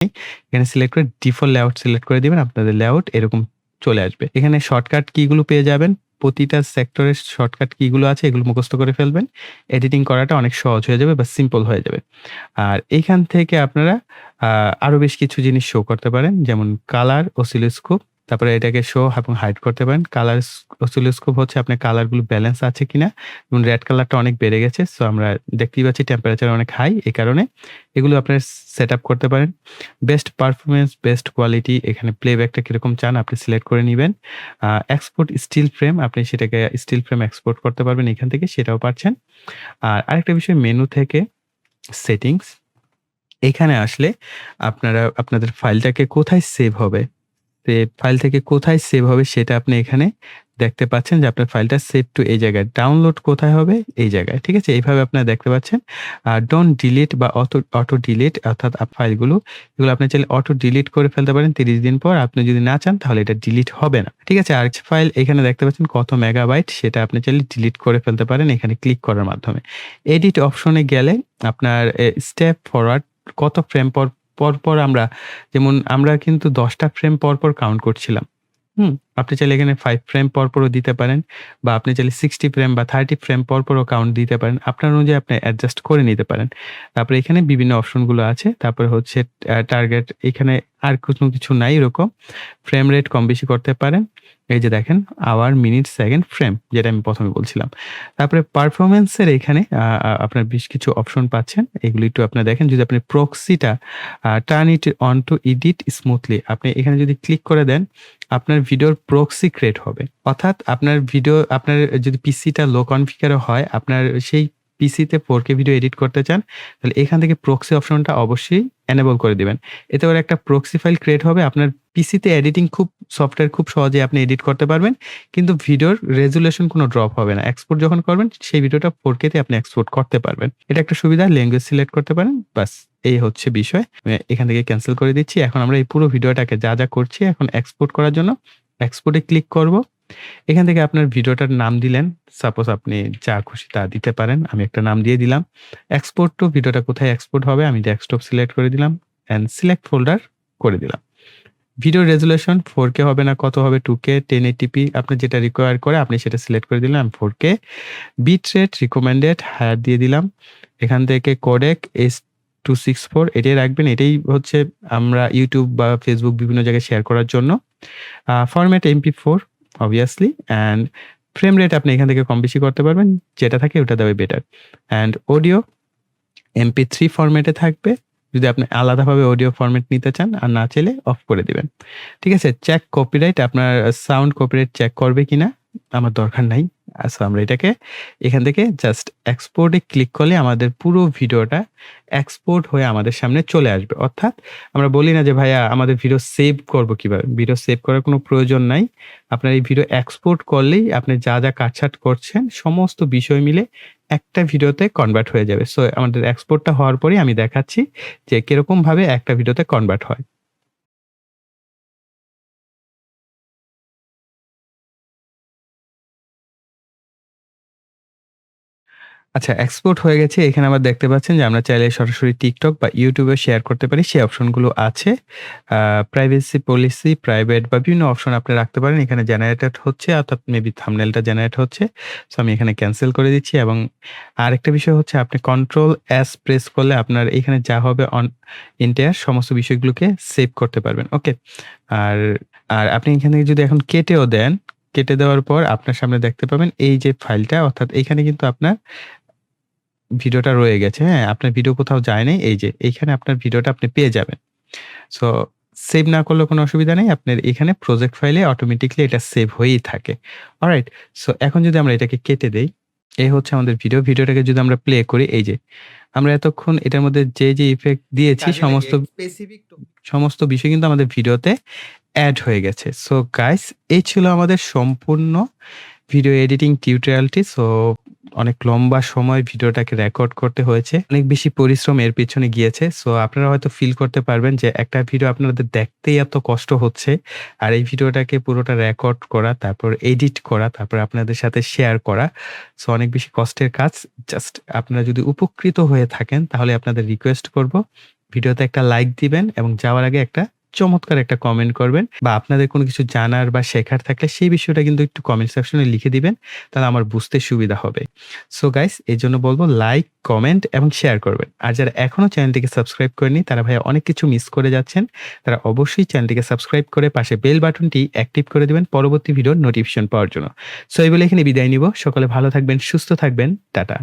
এখানে সিলেক্ট করে default layout select করে দিবেন। আপনাদের লেআউট এরকম চলে আসবে। এখানে শর্টকাট কিগুলো পেয়ে যাবেন। প্রতিটা সেক্টরের শর্টকাট কিগুলো আছে এগুলো মুখস্থ করে ফেলবেন। এডিটিং করাটা অনেক সহজ হয়ে যাবে বা সিম্পল হয়ে যাবে। আর এইখান থেকে আপনারা আ আরো বেশ কিছু জিনিস শো করতে পারেন। যেমন কালার, অসিলোস্কোপ, তারপরে এটাকে শো এবং হাইড করতে পারেন। কালার অসিলোস্কোপ হচ্ছে আপনার কালারগুলো ব্যালেন্স আছে কিনা। যেমন রেড কালারটা অনেক বেড়ে গেছে। সো আমরা দেখতেই পাচ্ছি টেম্পারেচার অনেক হাই। এই কারণে এগুলো আপনারা সেটআপ করতে পারেন। বেস্ট পারফরম্যান্স, বেস্ট কোয়ালিটি, এখানে প্লেব্যাকটা কিরকম চান আপনি সিলেক্ট করে নিবেন। এক্সপোর্ট স্টিল ফ্রেম, আপনি সেটাকে স্টিল ফ্রেম এক্সপোর্ট করতে পারবেন এখান থেকে, সেটাও পারছেন। আর আরেকটা বিষয়, মেনু থেকে সেটিংস, এখানে আসলে আপনারা আপনাদের ফাইলটাকে কোথায় সেভ হবে, ফাইল থেকে কোথায় সেভ হবে সেটা আপনি এখানে দেখতে পাচ্ছেন যে আপনার ফাইলটা সেভ টু এই জায়গায়, ডাউনলোড কোথায় হবে এই জায়গায়। ঠিক আছে? এইভাবে আপনারা দেখতে পাচ্ছেন। ডোন্ট ডিলিট বা অটো ডিলিট, অর্থাৎ ফাইলগুলো এগুলো আপনি চাইলে অটো ডিলিট করে ফেলতে পারেন 30 দিন পর। আপনি যদি না চান তাহলে এটা ডিলিট হবে না। ঠিক আছে? আরেকটা ফাইল এখানে দেখতে পাচ্ছেন কত মেগাবাইট, সেটা আপনি চাইলে ডিলিট করে ফেলতে পারেন এখানে ক্লিক করার মাধ্যমে। এডিট অপশনে গেলে আপনার স্টেপ ফরওয়ার্ড কত ফ্রেম পর আমরা, যেমন আমরা কিন্তু ১০ টা ফ্রেম পরপর কাউন্ট করছিলাম। হুম? আপনি চাইলে এখানে 5 ফ্রেম পরপরও দিতে পারেন বা আপনি চাইলে 60 ফ্রেম বা 30 ফ্রেম পরপরও কাউন্ট দিতে পারেন। আপনার অনুযায়ী আপনি অ্যাডজাস্ট করে নিতে পারেন। তারপরে এখানে বিভিন্ন অপশনগুলো আছে। তারপরে হচ্ছে টার্গেট, এখানে আর কোনো কিছু নাই এরকম। ফ্রেম রেট কম বেশি করতে পারেন। এই যে দেখেন আওয়ার, মিনিট, সেকেন্ড, ফ্রেম, যেটা আমি ১ম এ বলছিলাম। তারপরে পারফরম্যান্স এর এখানে আপনার বেশ কিছু অপশন পাচ্ছেন। এগুলো একটু আপনারা দেখেন। যদি আপনি প্রক্সিটা turn it on to edit smoothly, আপনি এখানে যদি ক্লিক করে দেন, আপনার ভিডিওর প্রক্সি ক্রিয়েট হবে। অর্থাৎ আপনার ভিডিও, আপনার যদি পিসিটা লো কনফিগার হয়, আপনার সেই পিসিতে 4K ভিডিও এডিট করতে চান, তাহলে এখান থেকে প্রক্সি অপশনটা অবশ্যই এনেবল করে দিবেন। এতে করে একটা প্রক্সি ফাইল ক্রিয়েট হবে। আপনার পিসিতে এডিটিং সফটওয়্যার খুব সহজেই আপনি এডিট করতে পারবেন। কিন্তু ভিডিওর রেজোলিউশন কোনো ড্রপ হবে না। এক্সপোর্ট যখন করবেন সেই ভিডিওটা 4K তে আপনি এক্সপোর্ট করতে পারবেন। এটা একটা সুবিধা। ল্যাঙ্গুয়েজ সিলেক্ট করতে পারেন। বাস, এই হচ্ছে বিষয়। এখান থেকে ক্যানসেল করে দিচ্ছি। এখন আমরা এই পুরো ভিডিওটাকে যা করছি এখন এক্সপোর্ট করার জন্য এক্সপোর্ট এ ক্লিক করব। এখান থেকে আপনার ভিডিওটার নাম দিলেন। সাপোজ আপনি যা খুশি তা দিতে পারেন। আমি একটা নাম দিয়ে দিলাম। এক্সপোর্ট টু, ভিডিওটা কোথায় এক্সপোর্ট হবে আমি ডেস্কটপ সিলেক্ট করে দিলাম অ্যান্ড সিলেক্ট ফোল্ডার করে দিলাম। ভিডিও রেজোলিউশন 4K হবে না কত হবে, 2K, 1080p, আপনি যেটা রিকোয়ার করে আপনি সেটা সিলেক্ট করে দিলাম। 4K, bit rate recommended higher দিয়ে দিলাম। এখান থেকে কোডেক H.264 এটাই রাখবেন। এটাই হচ্ছে আমরা YouTube বা Facebook বিভিন্ন জায়গায় শেয়ার করার জন্য। Format MP4 obviously, and frame rate আপনি এখান থেকে কম বেশি করতে পারবেন। যেটা থাকে ওটা দেওয়াই বেটার। অ্যান্ড অডিও MP3 ফরম্যাটে থাকবে। যদি আপনি আলাদাভাবে অডিও ফরম্যাট নিতে চান, আর না চাইলে অফ করে দিবেন। ঠিক আছে? চেক কপিরাইট, আপনার সাউন্ড কপিরাইট চেক করবে কিনা আমার দরকার নাই। সো আমরা এটাকে এখান থেকে জাস্ট এক্সপোর্ট এ ক্লিক করলে আমাদের পুরো ভিডিওটা এক্সপোর্ট হয়ে আমাদের সামনে চলে আসবে। অর্থাৎ আমরা বলি না যে ভাইয়া আমাদের ভিডিও সেভ করব কিভাবে? ভিডিও সেভ করার কোনো প্রয়োজন নাই। আপনার এই ভিডিও এক্সপোর্ট করলেই আপনি যা কাটছাঁট করছেন সমস্ত বিষয় মিলে একটা ভিডিওতে কনভার্ট হয়ে যাবে। সো আমাদের এক্সপোর্টটা হওয়ার পরেই আমি দেখাচ্ছি যে কিরকমভাবে একটা ভিডিওতে কনভার্ট হয়। আচ্ছা, এক্সপোর্ট হয়ে গেছে। এখানে আবার দেখতে পাচ্ছেন যে আমরা চাইলে সরাসরি TikTok বা YouTube এ শেয়ার করতে পারি। সেই অপশনগুলো আছে। আ প্রাইভেসি পলিসি, প্রাইভেট বা বিভিন্ন অপশন আপনি রাখতে পারেন। এখানে জেনারেটেড হচ্ছে, অর্থাৎ মেবি থাম্বনেইলটা জেনারেট হচ্ছে। সো আমি এখানে ক্যানসেল করে দিচ্ছি। এবং আরেকটা বিষয় হচ্ছে আপনি কন্ট্রোল এস প্রেস করলে আপনার এখানে যা হবে এন্টায়ার সমস্ত বিষয়গুলোকে সেভ করতে পারবেন। ওকে? আর আপনি এখান থেকে যদি এখন কেটেও দেন, কেটে দেওয়ার পর আপনার সামনে দেখতে পাবেন এই যে ফাইলটা, অর্থাৎ এইখানে কিন্তু আপনার ভিডিওটা রয়ে গেছে, হ্যাঁ? আপনার ভিডিও কোথাও যায় নাই। এই যে এইখানে আপনার ভিডিওটা আপনি পেয়ে যাবেন। সো সেভ না করলেও কোনো অসুবিধা নেই। আপনার এখানে প্রজেক্ট ফাইলে অটোমেটিক্যালি এটা সেভ হয়েই থাকে। অলরাইট? সো এখন যদি আমরা এটাকে কেটে দেই, এই হচ্ছে আমাদের ভিডিও। ভিডিওটাকে যদি আমরা প্লে করি, এই যে আমরা এতক্ষণ এটার মধ্যে যে ইফেক্ট দিয়েছি সমস্ত বিষয় কিন্তু আমাদের ভিডিওতে এড হয়ে গেছে। সো গাইস, এই ছিল আমাদের সম্পূর্ণ ভিডিও এডিটিং টিউটোরিয়ালটি। সো অনেক লম্বা সময় ভিডিওটাকে রেকর্ড করতে হয়েছে। অনেক বেশি পরিশ্রম এর পেছনে গিয়েছে। সো আপনারা হয়তো ফিল করতে পারবেন যে একটা ভিডিও আপনাদের দেখতেই এত কষ্ট হচ্ছে। আর এই ভিডিওটাকে পুরোটা রেকর্ড করা, তারপর এডিট করা, তারপর আপনাদের সাথে শেয়ার করা। সো অনেক বেশি কষ্টের কাজ। জাস্ট আপনারা যদি উপকৃত হয়ে থাকেন তাহলে আপনাদের রিকোয়েস্ট করব ভিডিওতে একটা লাইক দিবেন এবং যাওয়ার আগে একটা চমৎকার একটা কমেন্ট করবেন বা আপনাদের কোনো কিছু জানার বা শেখার থাকলে সেই বিষয়টা কিন্তু একটু কমেন্ট সেকশনে লিখে দিবেন। তাহলে আমার বুঝতে সুবিধা হবে। সো গাইস এজন্য বলব লাইক, কমেন্ট এবং শেয়ার করবেন। আর যারা এখনো চ্যানেলটিকে সাবস্ক্রাইব করেননি তারা ভাইয়া অনেক কিছু মিস করে যাচ্ছেন। তারা অবশ্যই চ্যানেলটিকে সাবস্ক্রাইব করে পাশে বেল বাটনটি অ্যাক্টিভ করে দিবেন পরবর্তী ভিডিওর নোটিফিকেশন পাওয়ার জন্য। সো এই বলে এখানে বিদায় নিব। সকলে ভালো থাকবেন, সুস্থ থাকবেন। টাটা।